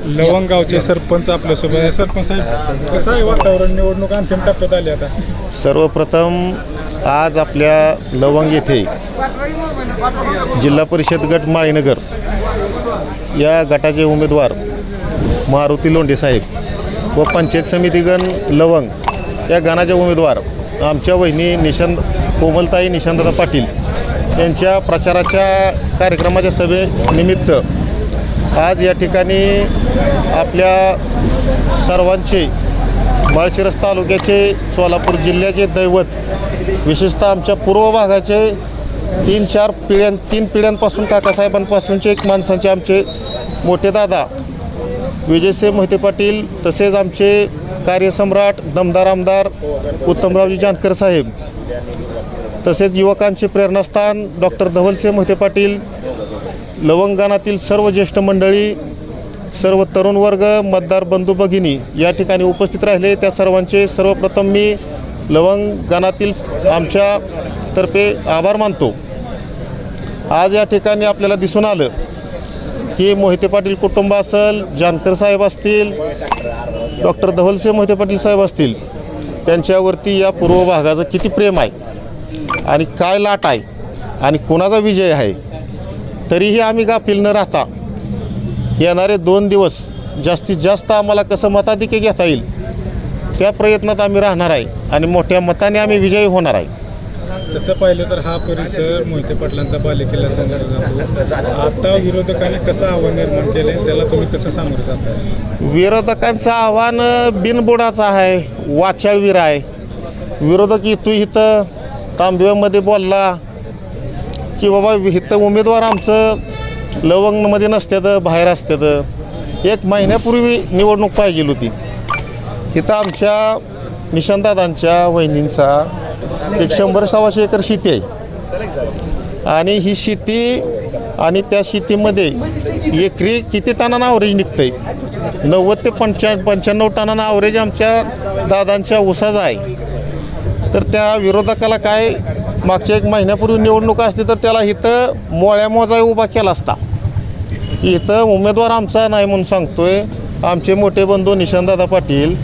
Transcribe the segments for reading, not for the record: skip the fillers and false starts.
लवंग गावचे सरपंच आपल्यासोबत आहे. सरपंच साहेब, कसं आहे वातावरण? निवडणूक अंतिम टप्प्यात आली आता. सर्वप्रथम आज आपल्या लवंग येथे जिल्हा परिषद गट माळीनगर या गटाचे उमेदवार मारुती लोंढे साहेब व पंचायत समितीगण लवंग या गणाचे उमेदवार आमच्या वहिनी कोमलताई निशांतदा पाटील यांच्या प्रचाराच्या कार्यक्रमाच्या सभेनिमित्त आज या ठिकाणी आपल्या सर्वांचे माळशिरस तालुक्याचे सोलापूर जिल्ह्याचे दैवत विशेषतः आमच्या पूर्व भागाचे तीन पिढ्यांपासून काकासाहेबांपासूनचे एक माणसांचे आमचे मोठे दादा विजयसिंह मोहिते पाटील, तसेच आमचे कार्यसम्राट दमदार आमदार उत्तमरावजी जानकर साहेब, तसेच युवकांचे प्रेरणास्थान डॉक्टर धवलसिंह मोहिते पाटील, लवंगणातील सर्व ज्येष्ठ मंडळी, सर्व तरुण वर्ग, मतदार बंधू भगिनी या ठिकाणी उपस्थित राहिले. त्या सर्वांचे सर्वप्रथम मी लवंगणातील आमच्यातर्फे आभार मानतो. आज या ठिकाणी आपल्याला दिसून आलं की मोहिते पाटील कुटुंब असेल, जानकर साहेब असतील, डॉक्टर धवलसिंह मोहिते पाटील साहेब असतील, त्यांच्यावरती या पूर्व भागाचं किती प्रेम आहे आणि काय लाट आहे आणि कोणाचा विजय आहे. तरीही आम्ही गाफील न राहता येणारे 2 दिवस जास्तीत जास्त आम्हाला कसं मताधिक्य घेता येईल त्या प्रयत्नात आम्ही राहणार आहे आणि मोठ्या मताने आम्ही विजयी होणार आहे. तसं पाहिलं तर हा परिसर मोहिते पाटलांचा बालेकिल्ला समजला जातो. आता विरोधकांनी कसं आव्हान निर्माण केले, त्याला तुम्ही कसं सामोरं जाताय? विरोधकांचं आव्हान बिनबुडाचं आहे, वाचाळवीर आहे. विरोधक इथं तांबव्यामध्ये बोलला की बाबा इथं उमेदवार आमचं लवंगमध्ये नसतात, बाहेर असतात. 1 महिन्यापूर्वी निवडणूक पाहिजे होती. इथं आमच्या निशांतदादांच्या वहिनींचा 100-125 एकर शेती आहे आणि ही शेती आणि त्या शेतीमध्ये एकरी किती टनानं ॲव्हरेज निघतं आहे? 90 ते 95 टनानं ॲव्हरेज आमच्या दादांच्या ऊसाचा आहे. तर त्या विरोधकाला काय मागच्या 1 महिन्यापूर्वी निवडणूक असते तर त्याला इथं मोळ्या मोजा उभा केला असता. इथं उमेदवार आमचा नाही म्हणून सांगतोय. आमचे मोठे बंधू निशांतदादा पाटील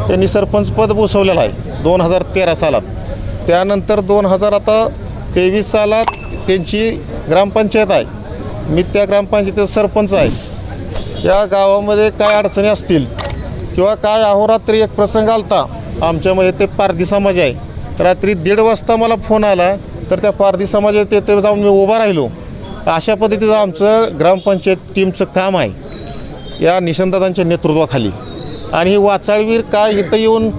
त्यांनी सरपंचपद भूषवलेलं आहे 2013 सालात. त्यानंतर 2023 सालात त्यांची ग्रामपंचायत आहे. मी त्या ग्रामपंचायतीचा सरपंच आहे. या गावामध्ये काय अडचणी असतील किंवा काय अहोरात्री एक प्रसंग आलता आमच्यामध्ये, ते पारधी समाज आहे. रात्री 1:30 वाजता मला फोन आला तर त्या पारधी समाजात तिथे जाऊन मी उभा राहिलो. अशा पद्धतीचं आमचं ग्रामपंचायत टीमचं काम आहे या निशांतदादांच्या नेतृत्वाखाली. आणि ही वाचाळवीर काय इथं येऊन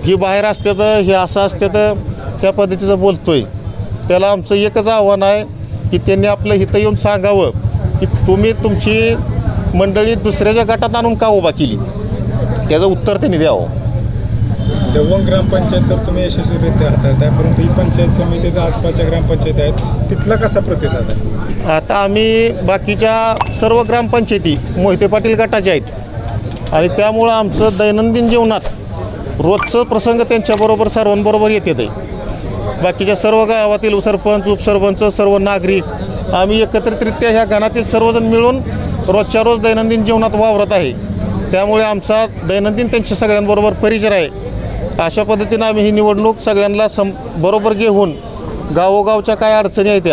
ही बाहेर असते तर हे असं असते तर त्या पद्धतीचं बोलतोय. त्याला आमचं एकच आव्हान आहे की त्यांनी आपलं इथं येऊन सांगावं की तुम्ही तुमची मंडळी दुसऱ्याच्या गटात आणून का उभा केली, त्याचं उत्तर त्यांनी द्यावं. लवंग ग्रामपंचायत तर तुम्ही यशस्वीरित्या हाताळताय, परंतु ही पंचायत समिती आसपासच्या ग्रामपंचायत आहेत, तिथला कसा प्रतिसाद आहे? आता आम्ही बाकीच्या सर्व ग्रामपंचायती मोहिते पाटील गटाच्या आहेत आणि त्यामुळं आमचं दैनंदिन जीवनात रोजचं प्रसंग त्यांच्याबरोबर सर्वांबरोबर येते ते. बाकीच्या सर्व गावातील सरपंच, उपसरपंच, सर्व नागरिक आम्ही एकत्रितरित्या ह्या गणातील सर्वजण मिळून रोजच्या रोज दैनंदिन जीवनात वावरत आहे. त्यामुळे आमचा दैनंदिन त्यांच्या सगळ्यांबरोबर परिचय आहे. अशा पद्धतीनं आम्ही ही निवडणूक सगळ्यांना बरोबर घेऊन गावोगावच्या काय अडचणी आहेत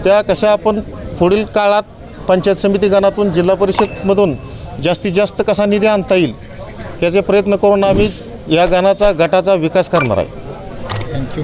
त्या कशा आपण पुढील काळात पंचायत समिती गणातून जिल्हा परिषदमधून जास्तीत जास्त कसा निधी आणता येईल याचे प्रयत्न करून आम्ही या गटाचा विकास करणार आहे. थँक्यू.